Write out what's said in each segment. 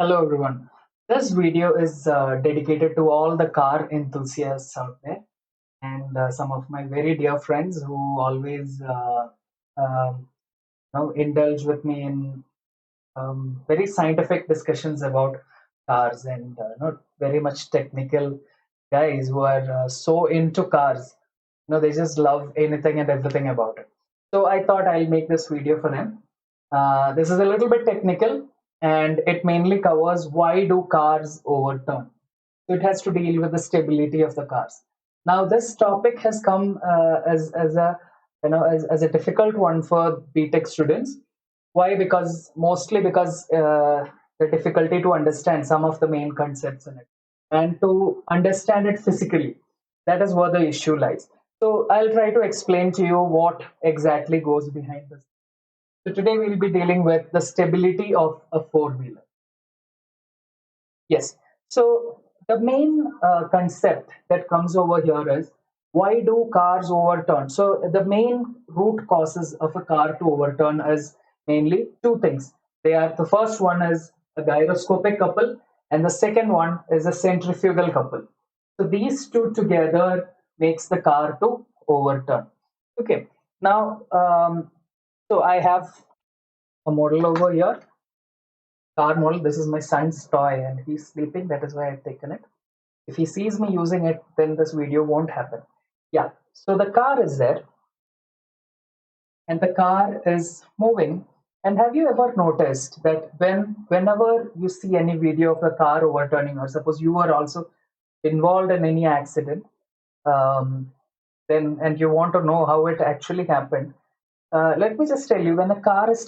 Hello everyone. This video is dedicated to all the car enthusiasts out there and some of my very dear friends who always indulge with me in very scientific discussions about cars and not very much technical guys who are so into cars. They just love anything and everything about it. So I thought I'll make this video for them. This is a little bit technical and it mainly covers why do cars overturn. So it has to deal with the stability of the cars. Now this topic has come as a as a difficult one for BTech students. Why? Because mostly because the difficulty to understand some of the main concepts in it and to understand it physically. That is where the issue lies. So I'll try to explain to you what exactly goes behind this. So today we'll be dealing with the stability of a four-wheeler. Yes. So the main concept that comes over here is why do cars overturn? So the main root causes of a car to overturn is mainly two things. They are the first one is a gyroscopic couple, and the second one is a centrifugal couple. So these two together makes the car to overturn. Okay. Now, so I have a model over here, car model. This is my son's toy and he's sleeping. That is why I've taken it. If he sees me using it, then this video won't happen. Yeah, so the car is there and the car is moving. And have you ever noticed that whenever you see any video of the car overturning, or suppose you were also involved in any accident, um, then and you want to know how it actually happened, let me just tell you, when a car is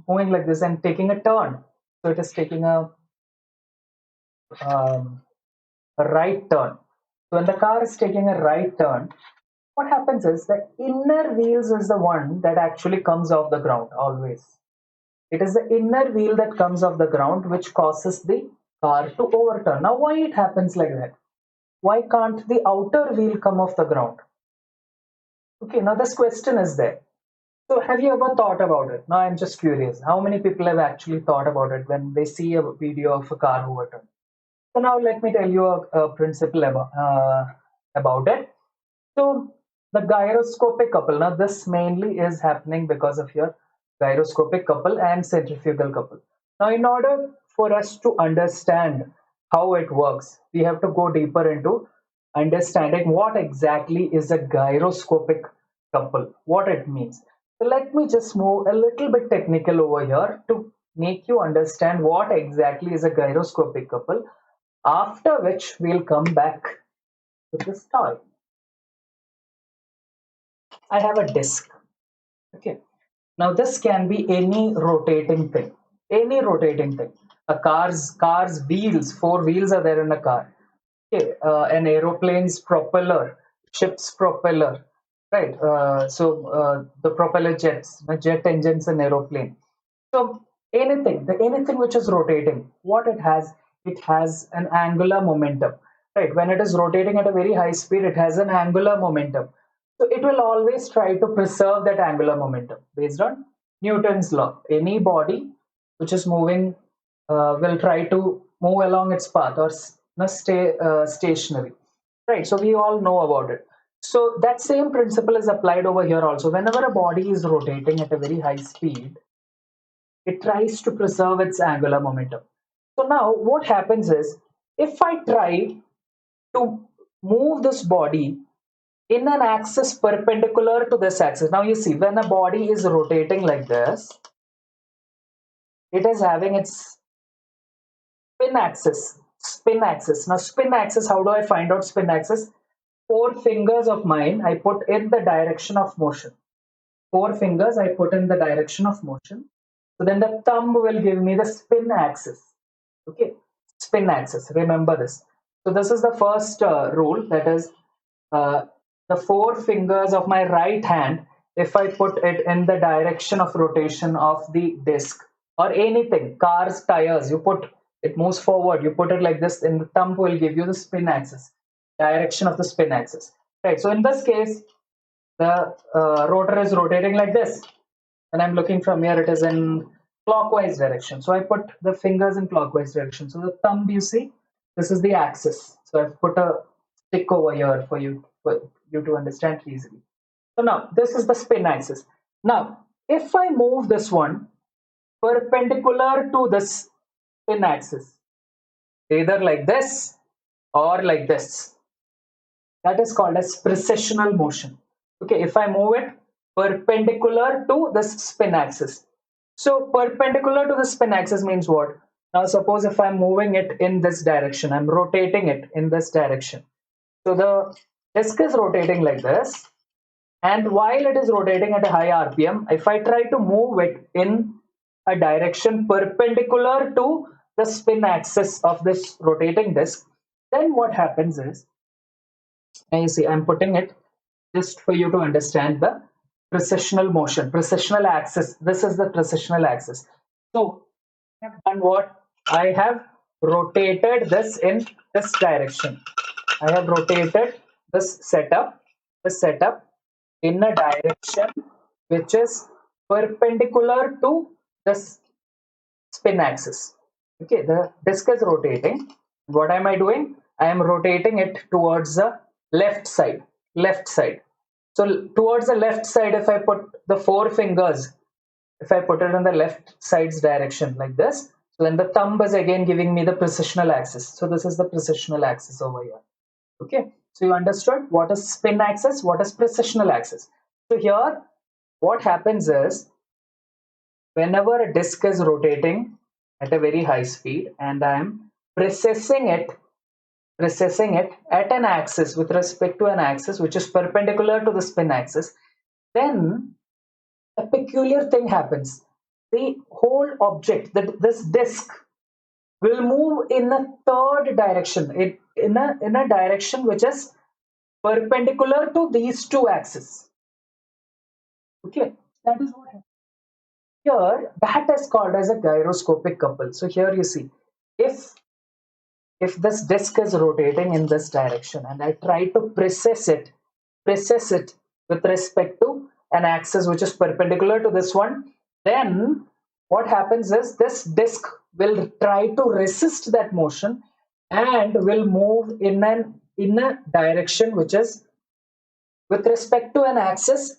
moving like this and taking a turn, so it is taking um, a right turn. So when the car is taking a right turn, what happens is the inner wheels is the one that actually comes off the ground always. It is the inner wheel that comes off the ground which causes the car to overturn. Now, why it happens like that? Why can't the outer wheel come off the ground? Okay, now this question is there. So, have you ever thought about it? Now, I'm just curious. How many people have actually thought about it when they see a video of a car overturn? So, now let me tell you a principle about it. So the gyroscopic couple, now this mainly is happening because of your gyroscopic couple and centrifugal couple. Now, in order for us to understand how it works, we have to go deeper into understanding what exactly is a gyroscopic couple, what it means. So let me just move a little bit technical over here to make you understand what exactly is a gyroscopic couple, after which we'll come back to the story. I have a disc. Okay. Now this can be any rotating thing. Any rotating thing. A car's wheels, four wheels are there in a car. Okay. An aeroplane's propeller, ship's propeller, right? The propeller jets, the jet engines in aeroplane. So anything which is rotating, what it has an angular momentum, right? When it is rotating at a very high speed, it has an angular momentum. So it will always try to preserve that angular momentum based on Newton's law. Any body which is moving will try to move along its path or stay stationary, right? So we all know about it. So that same principle is applied over here also. Whenever a body is rotating at a very high speed, it tries to preserve its angular momentum. So now what happens is, if I try to move this body in an axis perpendicular to this axis, now you see when a body is rotating like this, it is having its spin axis. Spin axis. Now spin axis, how do I find out spin axis? Four fingers of mine I put in the direction of motion. Four fingers I put in the direction of motion. So then the thumb will give me the spin axis. Okay, spin axis. Remember this. So this is the first rule, that is uh, the four fingers of my right hand. If I put it in the direction of rotation of the disc or anything, cars, tires, you put it moves forward. You put it like this, and the thumb will give you the spin axis, direction of the spin axis. Right. So in this case, the rotor is rotating like this, and I'm looking from here. It is in clockwise direction. So I put the fingers in clockwise direction. So the thumb, you see, this is the axis. So I've put a stick over here for you to understand easily. So now this is the spin axis. Now, if I move this one perpendicular to this spin axis, either like this or like this, that is called as precessional motion. Okay, if I move it perpendicular to the spin axis. So perpendicular to the spin axis means what? Now suppose if I'm moving it in this direction, I'm rotating it in this direction. So the disk is rotating like this, and while it is rotating at a high RPM, if I try to move it in a direction perpendicular to the spin axis of this rotating disk, then what happens is, and you see, I'm putting it just for you to understand the precessional motion, precessional axis. This is the precessional axis. So I have done what? I have rotated this in this direction. I have rotated this setup in a direction which is perpendicular to this spin axis. Okay, the disk is rotating. What am I doing? I am rotating it towards the left side. Left side. So towards the left side, if I put the four fingers, if I put it in the left side's direction like this, so then the thumb is again giving me the precessional axis. So this is the precessional axis over here. Okay, so you understood what is spin axis, what is precessional axis. So here, what happens is whenever a disk is rotating at a very high speed and I am precessing it at an axis with respect to an axis which is perpendicular to the spin axis, then a peculiar thing happens. The whole object, this disk, will move in a third direction, in a direction which is perpendicular to these two axes. Okay, that is what happens. Here, that is called as a gyroscopic couple. So here you see, if if this disk is rotating in this direction and I try to precess it with respect to an axis which is perpendicular to this one, then what happens is this disk will try to resist that motion and will move in a direction which is with respect to an axis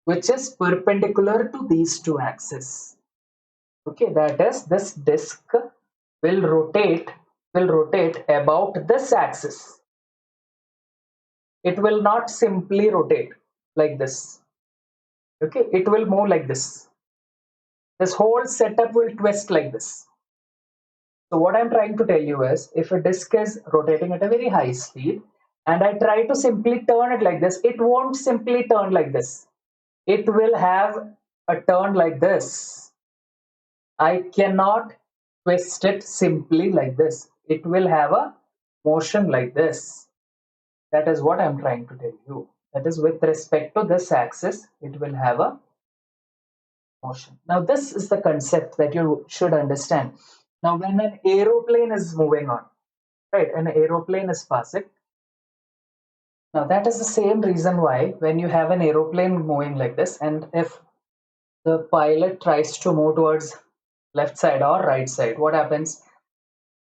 which is perpendicular to these two axes. Okay, that is this disk will rotate about this axis. It will not simply rotate like this. Okay, it will move like this. This whole setup will twist like this. So what I'm trying to tell you is, if a disk is rotating at a very high speed and I try to simply turn it like this, it won't simply turn like this. It will have a turn like this. I cannot twist it simply like this. It will have a motion like this. That is what I'm trying to tell you. That is, with respect to this axis, it will have a motion. Now, this is the concept that you should understand. Now, when an aeroplane is moving on, right, an aeroplane is passing. Now, that is the same reason why when you have an aeroplane moving like this, and if the pilot tries to move towards left side or right side, what happens?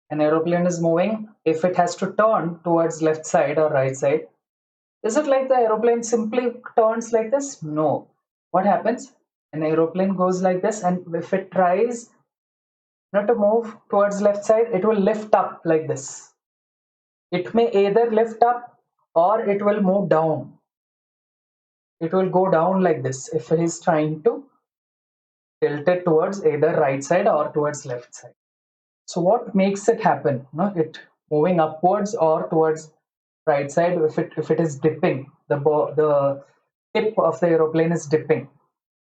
An aeroplane is moving. If it has to turn towards left side or right side, is it like the aeroplane simply turns like this? No. What happens? An aeroplane goes like this, and if it tries not to move towards left side, it will lift up like this. It may either lift up or it will move down. It will go down like this if it is trying to tilt it towards either right side or towards left side. So what makes it happen? No, it moving upwards or towards right side if it is dipping, the tip of the aeroplane is dipping.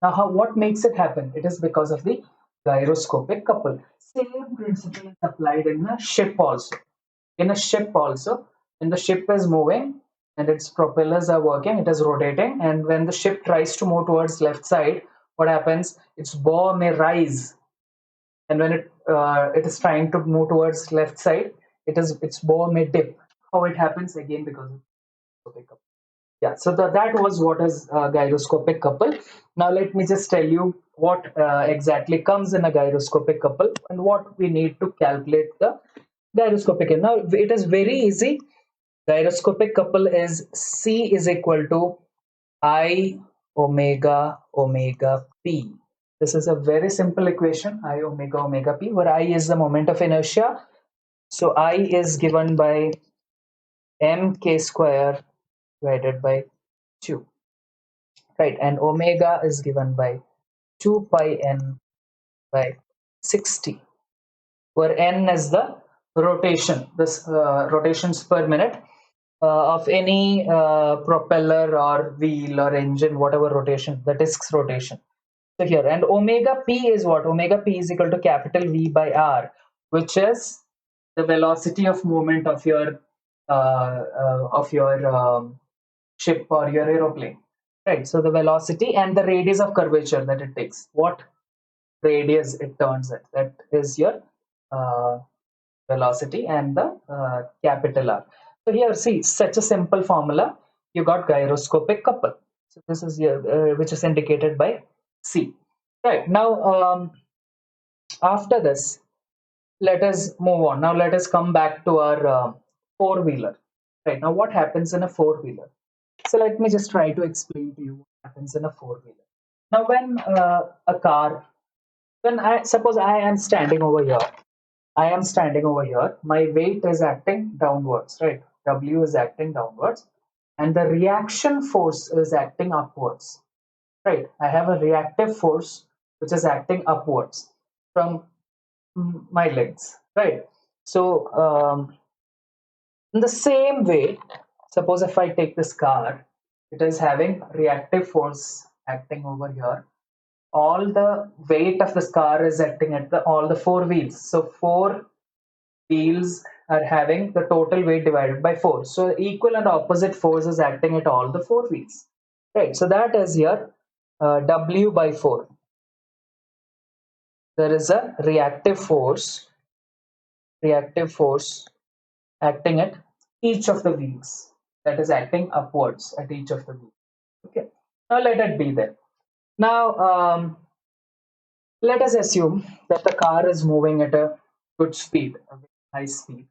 Now, what makes it happen? It is because of the gyroscopic couple. Same principle is applied in a ship also. In a ship also, when the ship is moving and its propellers are working, it is rotating, and when the ship tries to move towards left side, what happens? Its bow may rise, and when it is trying to move towards left side, its bow may dip. How it happens? Again, because of gyroscopic couple. Yeah, so that was what is a gyroscopic couple. Now let me just tell you what exactly comes in a gyroscopic couple and what we need to calculate the gyroscopic. Now it is very easy. Gyroscopic couple is C is equal to I omega omega P. This is a very simple equation, I omega omega P, where I is the moment of inertia. So I is given by mk square divided by 2, right? And omega is given by 2 pi n by 60, where n is the rotation, this rotations per minute of any propeller or wheel or engine, whatever rotation, the disk's rotation. So here, and omega p is what? Omega p is equal to capital V by R, which is the velocity of movement of your ship or your aeroplane, right? So the velocity and the radius of curvature that it takes, what radius it turns at, that is your uh, velocity and the capital R. So here, see, such a simple formula, you got gyroscopic couple. So this is your, which is indicated by C. Right, now after this, let us move on. Now let us come back to our four-wheeler. Right, now what happens in a four-wheeler? So let me just try to explain to you what happens in a four-wheeler. Now when a car, when I suppose I am standing over here, I am standing over here. My weight is acting downwards, right? W is acting downwards, and the reaction force is acting upwards, right? I have a reactive force which is acting upwards from my legs, right? So, in the same way, suppose if I take this car, it is having reactive force acting over here. All the weight of this car is acting at the all the four wheels. So four wheels are having the total weight divided by 4. So equal and opposite force is acting at all the four wheels. Right. So that is here W by 4. There is a reactive force acting at each of the wheels. That is acting upwards at each of the wheels. Okay. Now let it be there. Now let us assume that the car is moving at a good speed, a very high speed,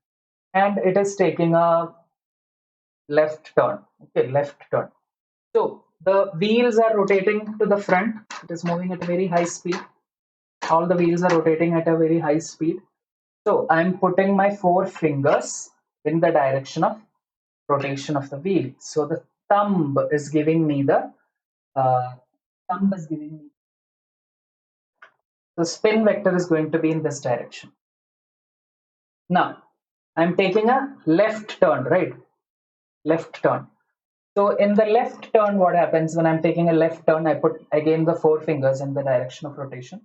and it is taking a left turn. Okay, left turn. So the wheels are rotating to the front. It is moving at a very high speed. All the wheels are rotating at a very high speed. So I'm putting my four fingers in the direction of rotation of the wheel. So the thumb is giving me uh, the spin vector is going to be in this direction. Now I'm taking a left turn, right? Left turn. So in the left turn, what happens when I'm taking a left turn? I put again the four fingers in the direction of rotation,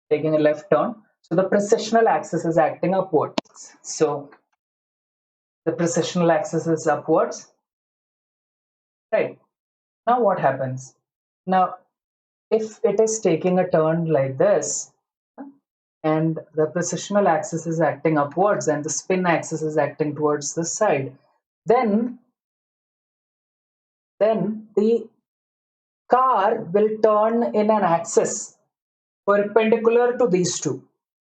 taking a left turn. So the precessional axis is acting upwards. So the precessional axis is upwards, right? Now what happens? Now, if it is taking a turn like this, and the precessional axis is acting upwards and the spin axis is acting towards this side, then the car will turn in an axis perpendicular to these two.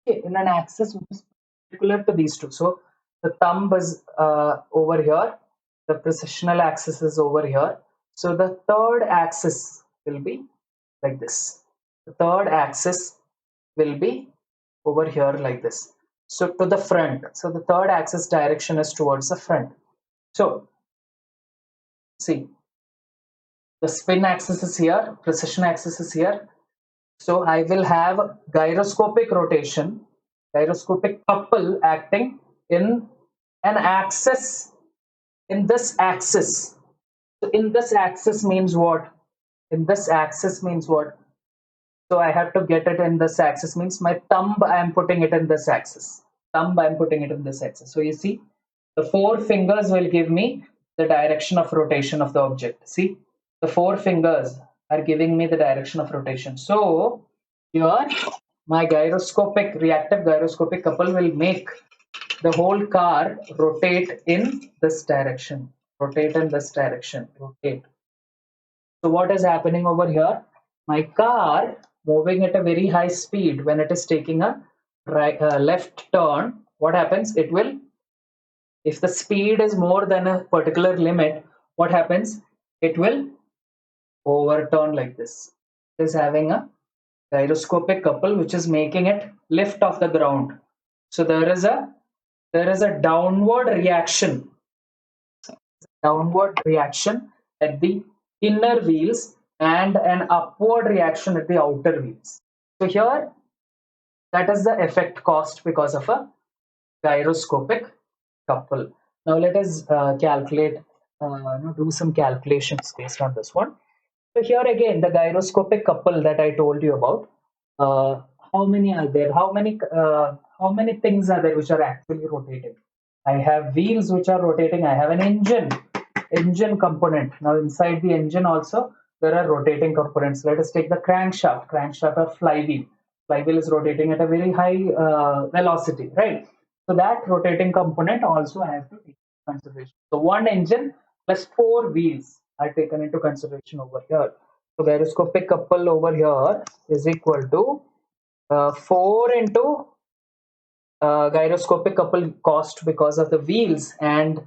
Okay, in an axis which is perpendicular to these two. So the thumb is over here, the precessional axis is over here. So the third axis will be like this. The third axis will be over here like this. So to the front. So the third axis direction is towards the front. So see, the spin axis is here, precession axis is here. So I will have gyroscopic rotation, gyroscopic couple acting in an axis, in this axis. So in this axis means what? In this axis means what? So I have to get it in this axis means my thumb I am putting it in this axis. Thumb I am putting it in this axis. So you see, the four fingers will give me the direction of rotation of the object. See, the four fingers are giving me the direction of rotation. So here my gyroscopic, reactive gyroscopic couple will make the whole car rotate in this direction. Rotate in this direction. Rotate. So what is happening over here? My car moving at a very high speed when it is taking a left turn. What happens? It will, if the speed is more than a particular limit, what happens? It will overturn like this. It is having a gyroscopic couple which is making it lift off the ground. So there is a downward reaction at the inner wheels and an upward reaction at the outer wheels. So here, that is the effect caused because of a gyroscopic couple. Now let us do some calculations based on this one. So here again, the gyroscopic couple that I told you about. Uh, how many are there? How many things are there which are actually rotating? I have wheels which are rotating. I have an engine component. Now inside the engine also there are rotating components. Let us take the crankshaft or flywheel. Flywheel is rotating at a very high velocity, right? So that rotating component also I have to take into consideration. So one engine plus four wheels are taken into consideration over here. So gyroscopic couple over here is equal to 4 into gyroscopic couple cost because of the wheels and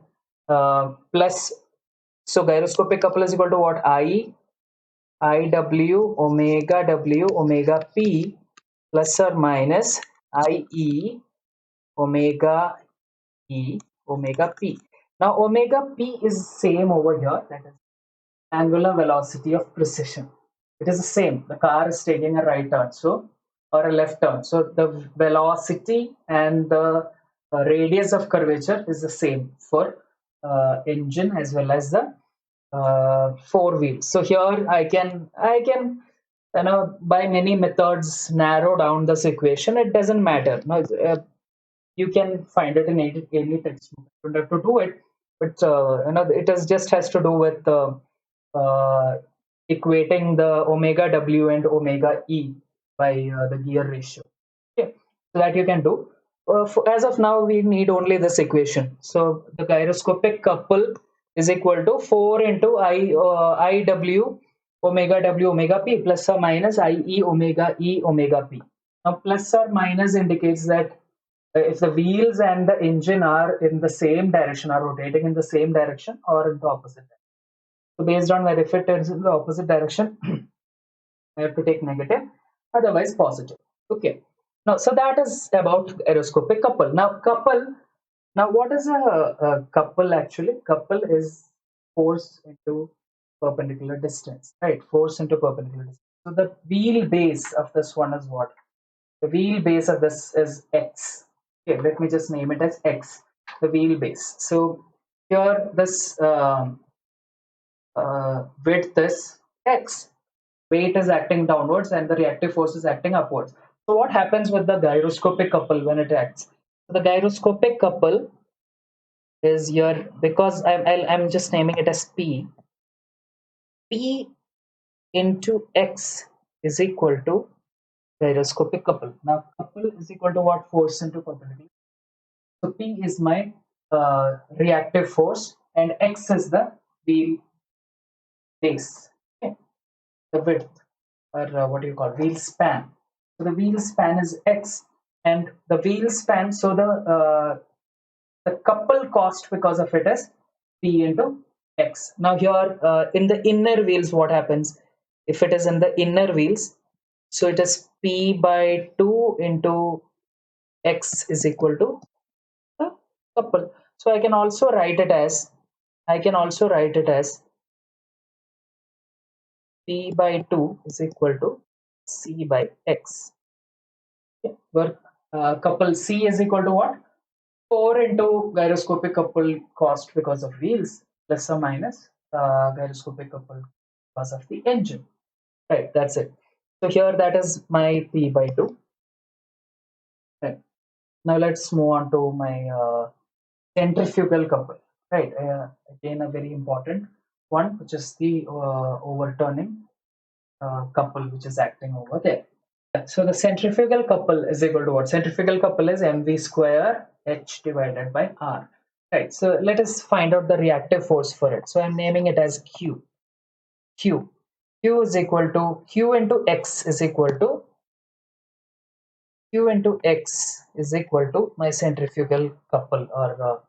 plus, so gyroscopic couple is equal to what? I w p plus or minus I e omega omega p. Now omega p is same over here, that is angular velocity of precision. It is the same. The car is taking a right turn, so or a left turn. So the velocity and the radius of curvature is the same for engine as well as the four wheels. So here I can by many methods narrow down this equation. It doesn't matter. No, you can find it in any textbook. You don't have to do it, but it is just has to do with uh, equating the omega w and omega e by the gear ratio. Okay, so that you can do. As of now, we need only this equation. So the gyroscopic couple is equal to 4 into I w omega p plus or minus I e omega p. Now plus or minus indicates that if the wheels and the engine are in the same direction, are rotating in the same direction or in the opposite direction. So based on that, if it is in the opposite direction, I have to take negative, otherwise positive. Okay. Now, so that is about aeroscopic couple. Now what is a couple actually? Couple is force into perpendicular distance, right? Force into perpendicular distance. So the wheel base of this one is what? The wheelbase of this is x. Okay, let me just name it as x, the wheelbase. So here this width is x. Weight is acting downwards and the reactive force is acting upwards. So what happens with the gyroscopic couple when it acts? So the gyroscopic couple is here, because I'm just naming it as P. P into x is equal to gyroscopic couple. Now couple is equal to what? Force into perpendicular. So P is my reactive force and X is the wheel base, okay? The width, or what do you call, wheel span. So the wheel span is X and the wheel span, so the couple cost because of it is P into X. Now here in the inner wheels, what happens? If it is in the inner wheels, so it is P by 2 into X is equal to the couple. So I can also write it as P by 2 is equal to C by X. Okay. Where couple C is equal to what? 4 into gyroscopic couple cost because of wheels plus or minus gyroscopic couple because of the engine. Right, that's it. So here that is my P by 2. Right. Now let's move on to my centrifugal couple, right? Again, a very important one, which is the overturning couple, which is acting over there. So the centrifugal couple is equal to what? Centrifugal couple is mv square h divided by r, right? So let us find out the reactive force for it. So I'm naming it as q. Q is equal to Q into X is equal to Q into X is equal to my centrifugal couple or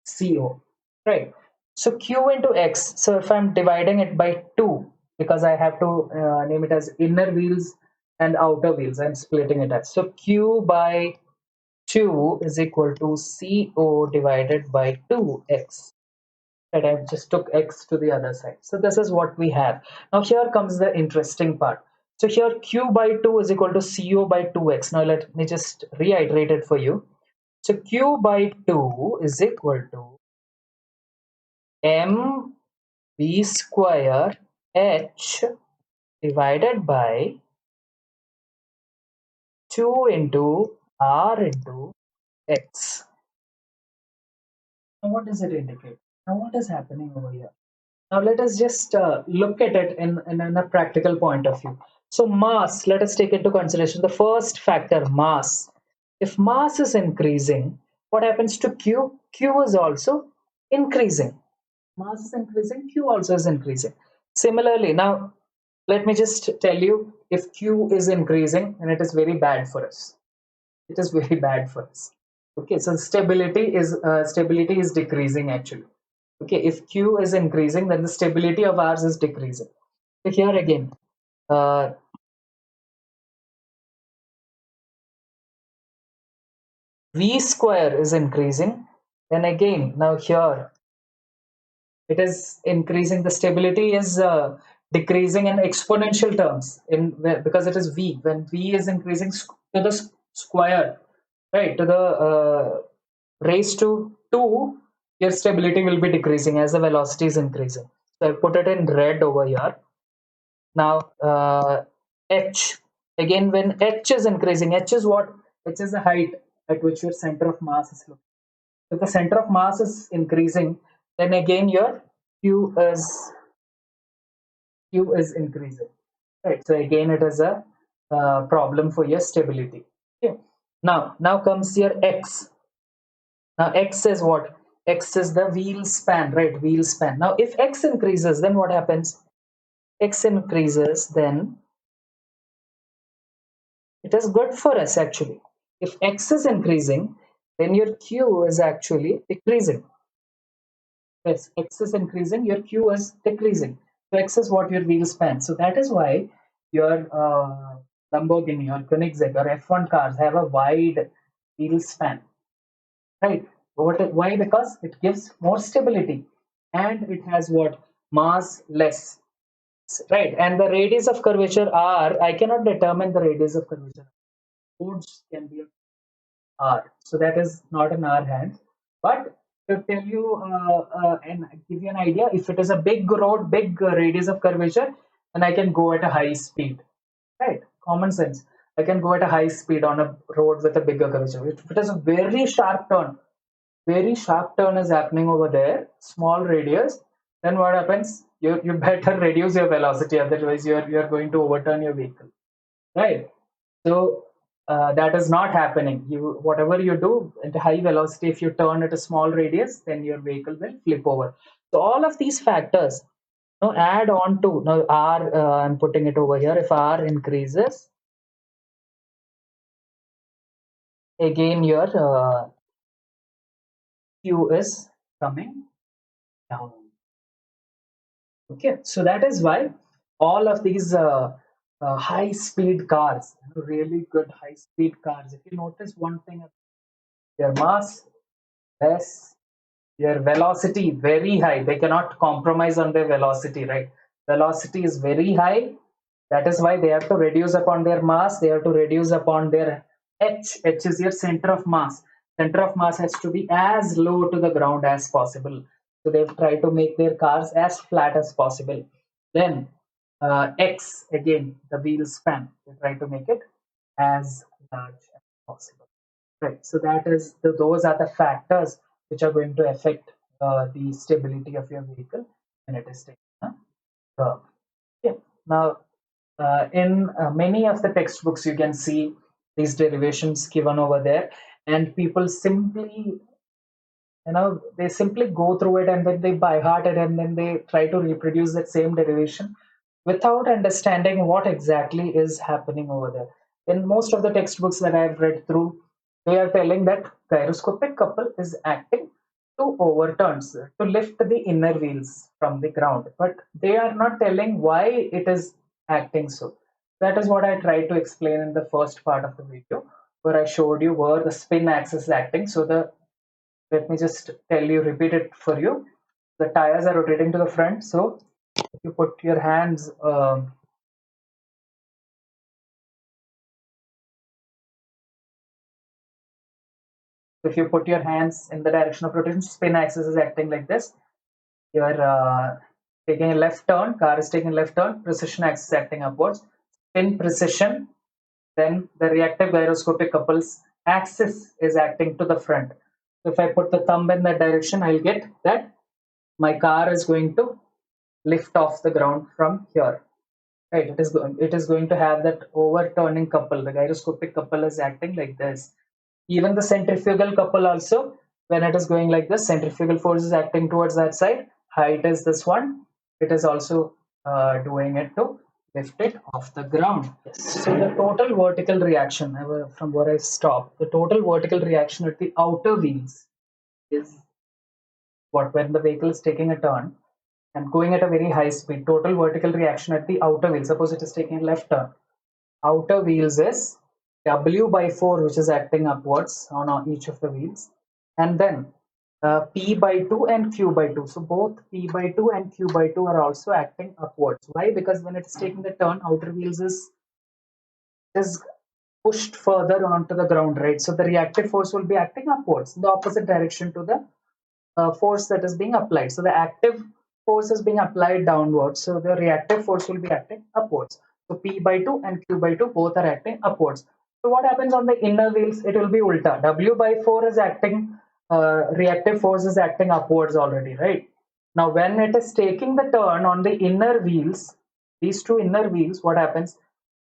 CO, right? So Q into X. So if I'm dividing it by 2, because I have to name it as inner wheels and outer wheels, I'm splitting it as. So Q by 2 is equal to CO divided by 2X. Right, I just took X to the other side. So this is what we have. Now here comes the interesting part. So here Q by 2 is equal to CO by 2X. Now let me just reiterate it for you. So Q by 2 is equal to M V square H divided by 2 into R into X. Now what does it indicate? Now what is happening over here? Now let us just look at it in a practical point of view. So mass, let us take into consideration the first factor, mass. If mass is increasing, what happens to Q? Q is also increasing. Mass is increasing, Q also is increasing. Similarly, now let me just tell you, if Q is increasing, then it is very bad for us. It is very bad for us. Okay, so stability is decreasing actually. Okay, if Q is increasing, then the stability of ours is decreasing. So here again, uh, V square is increasing. Then again, now here it is increasing. The stability is decreasing in exponential terms because it is V. When V is increasing to the square, right, to the raised to 2, your stability will be decreasing as the velocity is increasing. So I put it in red over here. Now H, again when H is increasing, H is what? H is the height at which your center of mass is located. If the center of mass is increasing, then again your Q is increasing. Right. So again it is a problem for your stability. Okay. Now comes your X. Now X is what? X is the wheel span, right? Wheel span. Now if X increases, then what happens? X increases, then it is good for us actually. If X is increasing, then your Q is actually decreasing. Yes, X is increasing, your Q is decreasing. So X is what your wheel span. So that is why your Lamborghini or Koenigsegg or F1 cars have a wide wheel span, right? Why? Because it gives more stability and it has what? Mass less, right? And the radius of curvature R, I cannot determine the radius of curvature. Codes can be R. So that is not in our hands. But to tell you and give you an idea, if it is a big road, big radius of curvature, then I can go at a high speed. Right? Common sense. I can go at a high speed on a road with a bigger curvature. If it is a very sharp turn is happening over there, small radius, then what happens? You better reduce your velocity, otherwise you're going to overturn your vehicle. Right? So that is not happening. You whatever you do at high velocity, if you turn at a small radius, then your vehicle will flip over. So all of these factors, add on to now R. I'm putting it over here. If R increases, again your Q is coming down. Okay, so that is why all of these high speed cars, really good high speed cars. If you notice one thing, their mass less, their velocity very high. They cannot compromise on their velocity, right? Velocity is very high. That is why they have to reduce upon their mass. They have to reduce upon their H. H is your center of mass. Center of mass has to be as low to the ground as possible. So they try to make their cars as flat as possible. Then X, again the wheel span. They try to make it as large as possible. Right. So those are the factors which are going to affect the stability of your vehicle when it is taken a curve. Yeah. Now, in many of the textbooks, you can see these derivations given over there, and people simply, they simply go through it and then they by heart it and then they try to reproduce that same derivation. without understanding what exactly is happening over there. In most of the textbooks that I've read through, they are telling that gyroscopic couple is acting to overturn, to lift the inner wheels from the ground, but they are not telling why it is acting so. That is what I tried to explain in the first part of the video, where I showed you where the spin axis is acting. So the let me just tell you, repeat it for you. The tires are rotating to the front, so if you put your hands if you put your hands in the direction of rotation, spin axis is acting like this. You're taking a left turn, car is taking a left turn, precision axis is acting upwards. In precision, then the reactive gyroscopic couples axis is acting to the front. So if I put the thumb in that direction, I'll get that my car is going to lift off the ground from here. Right, it is going to have that overturning couple. The gyroscopic couple is acting like this. Even the centrifugal couple also, when it is going like this, centrifugal force is acting towards that side. Height is this one. It is also doing it to lift it off the ground. So the total vertical reaction, from where I stopped, the total vertical reaction at the outer wheels is what, when the vehicle is taking a turn and going at a very high speed, total vertical reaction at the outer wheel, suppose it is taking a left turn, outer wheels is W by 4, which is acting upwards on each of the wheels, and then P by 2 and Q by 2. So both P by 2 and Q by 2 are also acting upwards. Why? Because when it's taking the turn, outer wheels is pushed further onto the ground, right? So the reactive force will be acting upwards, in the opposite direction to the force that is being applied. So the active force is being applied downwards. So the reactive force will be acting upwards. So P by 2 and Q by 2 both are acting upwards. So what happens on the inner wheels? It will be ulta. W by 4 is acting, reactive force is acting upwards already, right? Now when it is taking the turn on the inner wheels, these two inner wheels, what happens?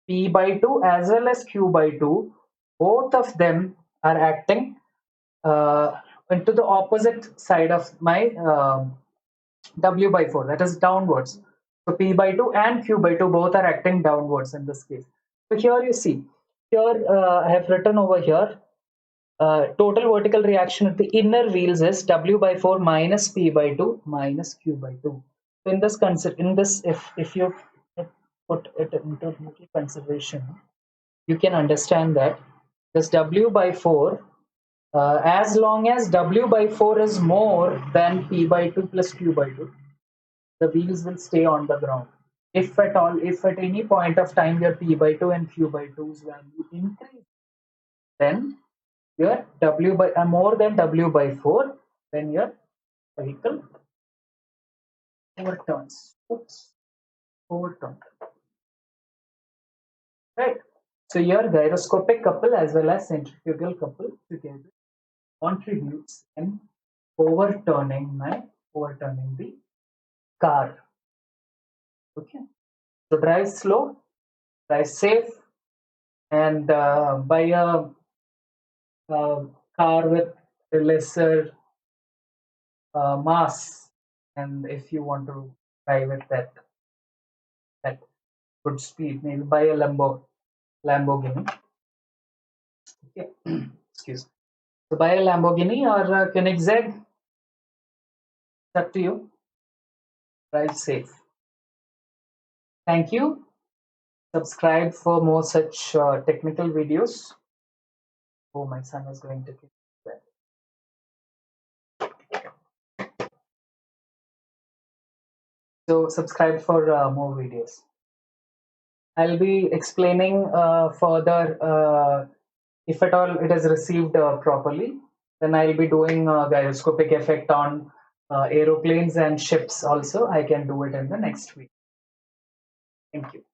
P by 2 as well as Q by 2, both of them are acting into the opposite side of my W by 4, that is downwards. So P by 2 and Q by 2 both are acting downwards in this case. So here you see, here I have written over here, total vertical reaction at the inner wheels is W by 4 minus P by 2 minus Q by 2. So in this if you put it into consideration, you can understand that this W by 4, as long as W by 4 is more than P by 2 plus Q by 2, the wheels will stay on the ground. If at all, if at any point of time your P by 2 and Q by 2's value increase, then your W by more than W by 4, then your vehicle overturns. Oops, overturn. Right. So your gyroscopic couple as well as centrifugal couple together contributes in overturning the car. Okay. So drive slow, drive safe, and buy a car with lesser mass. And if you want to drive it that good speed, maybe buy a Lamborghini. Okay. Excuse me. So buy a Lamborghini or a Koenigsegg. It's up to you. Drive safe. Thank you. Subscribe for more such technical videos. Oh, my son is going to kick that. So subscribe for more videos. I'll be explaining further, if at all it is received properly, then I'll be doing a gyroscopic effect on aeroplanes and ships also. I can do it in the next week. Thank you.